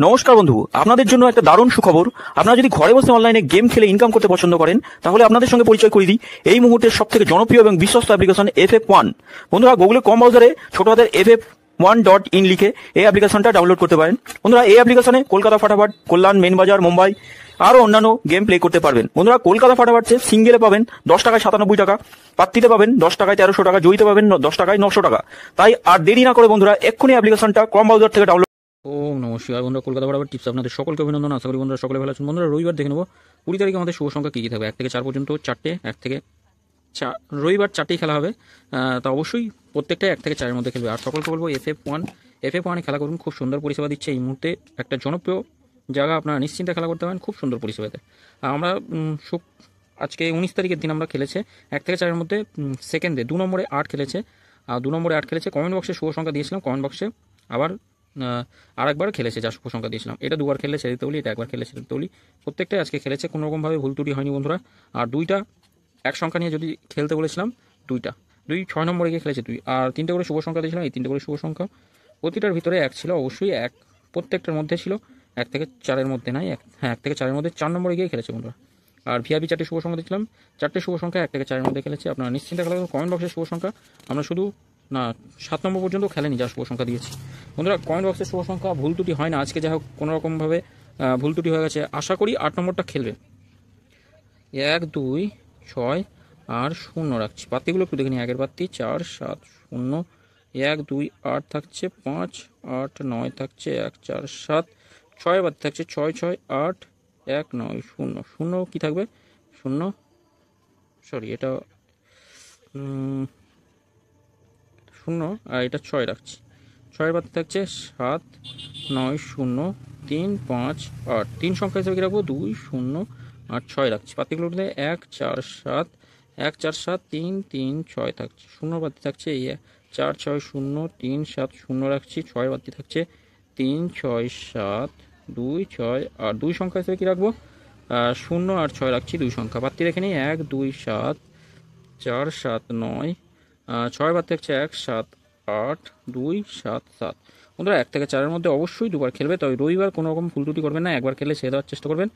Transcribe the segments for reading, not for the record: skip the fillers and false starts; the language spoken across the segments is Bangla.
নমস্কার বন্ধু, আপনাদের জন্য একটা দারুণ সুখবর। আপনারা যদি ঘরে বসে অনলাইনে গেম খেলে ইনকাম করতে পছন্দ করেন, তাহলে আপনাদের সঙ্গে পরিচয় করিয়ে দিই এই মুহূর্তের সবথেকে জনপ্রিয় এবং বিশ্বস্ত অ্যাপ্লিকেশন FF1। বন্ধুরা, গুগলে কম ব্রাউজারে ছোট হাতের FF1.in লিখে এই অ্যাপ্লিকেশনটা ডাউনলোড করতে পারেন। বন্ধুরা, এই অ্যাপ্লিকেশনে কলকাতা ফাটাফাট, কল্যাণ, মেন বাজার, মুম্বাই আরও অন্যান্য গেম প্লে করতে পারবেন। বন্ধুরা, কলকাতা ফাটাফাটে সিঙ্গেলে পাবেন 10 টাকায় 97 টাকা, পাত্তিতে পাবেন 10 টাকায় 1300 টাকা, জয়ীতে পাবেন 10 টাকায় 900 টাকা। তাই আর দেরি না করে বন্ধুরা এক্ষুনি অ্যাপ্লিকেশনটা কম ব্রাউজার থেকে ডাউনলোড। ওম নমস্কার বন্ধুরা, কলকাতা বরাবর টিপস আপনাদের সকলকে অভিনন্দন। আশা করি বন্ধুরা সকলে ভালো আছেন। বন্ধুরা, রবিবার দেখে নেবো 20 তারিখে আমাদের শুভ সংখ্যা কী কী থাকবে। 1 থেকে 4 পর্যন্ত 4টে, 1 থেকে 4 রবিবার 4টেই খেলা হবে। তা অবশ্যই প্রত্যেকটাই 1 থেকে 4-এর মধ্যে খেলবে। আর সকলকে বলবো FF1 খেলা করুন, খুব সুন্দর পরিষেবা দিচ্ছে এই মুহূর্তে। একটা জনপ্রিয় জায়গা, আপনারা নিশ্চিন্তে খেলা করতে পারেন খুব সুন্দর পরিষেবাতে। আমরা আজকে 19 তারিখের দিন আমরা খেলেছে 1 থেকে 4-এর মধ্যে সেকেন্ডে 2 নম্বরে 8 খেলেছে। আর 2 নম্বরে 8 খেলেছে। কমেন্ট বক্সে শুভ সংখ্যা দিয়েছিলাম, কমেন্ট বক্সে আবার আরেকবার খেলেছে যা শুভ সংখ্যা দিয়েছিলাম। এটা 2বার খেলে ছেড়ে দিতে বলি, এটা একবার খেলে ছেড়ে দিতে বলি। প্রত্যেকটাই আজকে খেলেছে, কোনো রকমভাবে ভুল ত্রুটি হয়নি বন্ধুরা। আর 2টা এক সংখ্যা নিয়ে যদি খেলতে বলেছিলাম, 2 6 নম্বরে গিয়ে খেলেছে 2। আর 3টে করে শুভ সংখ্যা দিয়েছিলাম, এই 3টে করে শুভ সংখ্যা। প্রতিটার ভিতরে 1 ছিল, অবশ্যই 1 প্রত্যেকটার মধ্যে ছিল। 1 থেকে 4-এর মধ্যে নাই, 1 থেকে 4-এর মধ্যে 4 নম্বরে গিয়ে খেলেছে বন্ধুরা। আর ভিআইপি 4টে শুভ সংখ্যা দিয়েছিলাম, 4টে শুভ সংখ্যা 1 থেকে 4-এর মধ্যে খেলেছে। আপনারা নিশ্চিন্তে খেলা করুন। কমেন্ট বক্সের শুভ সংখ্যা আমরা শুধু 7 নম্বর পর্যন্ত খেলেনি যা শুভ সংখ্যা দিয়েছি। বন্ধুরা, কমেন্ট বক্সের শুভ সংখ্যা ভুল ত্রুটি হয় না। আজকে যাই হোক কোনো রকমভাবে ভুল ত্রুটি হয়ে গেছে। আশা করি 8 নম্বরটা খেলবে। 1 2 6 আর 0 রাখছি। পাত্তিগুলো একটু দেখে নিই। 1-এর পাত্তি 4 7 0, 1 2 8 থাকছে, 5 8 9 থাকছে, 1 4 7, 6-এর পাত্তি থাকছে 6 6 8 1 9 0 0 কি থাকবে 0, সরি এটা 0 আর এটা 6 রাখছি। 6-এর পাত্তি থাকছে 7 9 0 3 5 8। 3 সংখ্যা হিসেবে কি রাখবো 2 0 আর 6 রাখছি। পাত্তিগুলো 1 4 7 1 4 7 3 3 6 থাকছে। 0 পাত্তি থাকছে 4 6 0 3 7 0 রাখছি। 6-এর পাত্তি থাকছে 3 6 7 2 6 আর 2 সংখ্যা হিসেবে কি রাখবো 0 আর 6 রাখছি। 2 সংখ্যা পাত্তি রেখে নিই 1 2 7 4 7 9। 6-এর পাত্তি থাকছে 1 7 8 2 7 7। বন্ধুরা, 1 থেকে 4-এর মধ্যে অবশ্যই 2বার খেলবে, তবে রবিবার কোনো রকম ভুল ত্রুটি করবেন না। একবার খেলে ছেড়ে দেওয়ার চেষ্টা করবেন।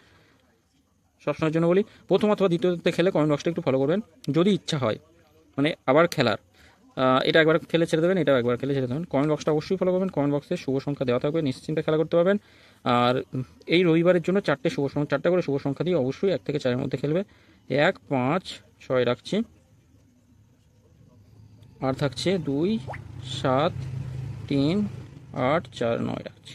সবসময়ের জন্য বলি, প্রথম অথবা দ্বিতীয়তে খেলে কমেন্ট বক্সটা একটু ফলো করবেন যদি ইচ্ছা হয়, মানে আবার খেলার। এটা একবার খেলে ছেড়ে দেবেন, এটা একবার খেলে ছেড়ে দেবেন। কমেন্ট বক্সটা অবশ্যই ফলো করবেন। কমেন্ট বক্সে শুভ সংখ্যা দেওয়া থাকবে, নিশ্চিন্তে খেলা করতে পারবেন। আর এই রবিবারের জন্য 4টে শুভ সংখ্যা, 4টে করে শুভ সংখ্যা দিয়ে অবশ্যই 1 থেকে 4-এর মধ্যে খেলবে। 1 5 6 রাখছি। আর থাকছে 2 7 3 8 4 9 রাখছি।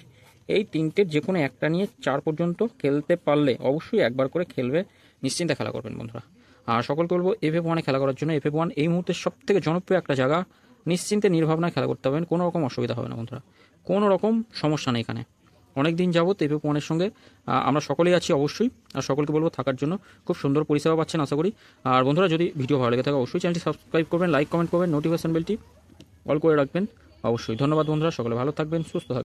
এই 3টের যে কোনো একটা নিয়ে 4 পর্যন্ত খেলতে পারলে অবশ্যই একবার করে খেলবে, নিশ্চিন্তে খেলা করবেন বন্ধুরা। আর সকলকে বলবো FF1 খেলা করার জন্য। FF1 এই মুহূর্তে সবথেকে জনপ্রিয় একটা জায়গা, নিশ্চিন্তে নির্ভাবনায় খেলা করতে পারবেন, কোনো রকম অসুবিধা হবে না বন্ধুরা, কোনো রকম সমস্যা নেই এখানে। অনেক দিন যাবত FF1-এর সঙ্গে আমরা সকলেই আছি অবশ্যই। আর সকলকে বলবো থাকার জন্য, খুব সুন্দর পরিষেবা পাচ্ছেন আশা করি। আর বন্ধুরা, যদি ভিডিও ভালো লেগে থাকে অবশ্যই চ্যানেলটি সাবস্ক্রাইব করবেন, লাইক কমেন্ট করবেন, নোটিফিকেশন বেলটি অল করে রাখবেন অবশ্যই। ধন্যবাদ বন্ধুরা, সকলে ভালো থাকবেন, সুস্থ থাকবেন।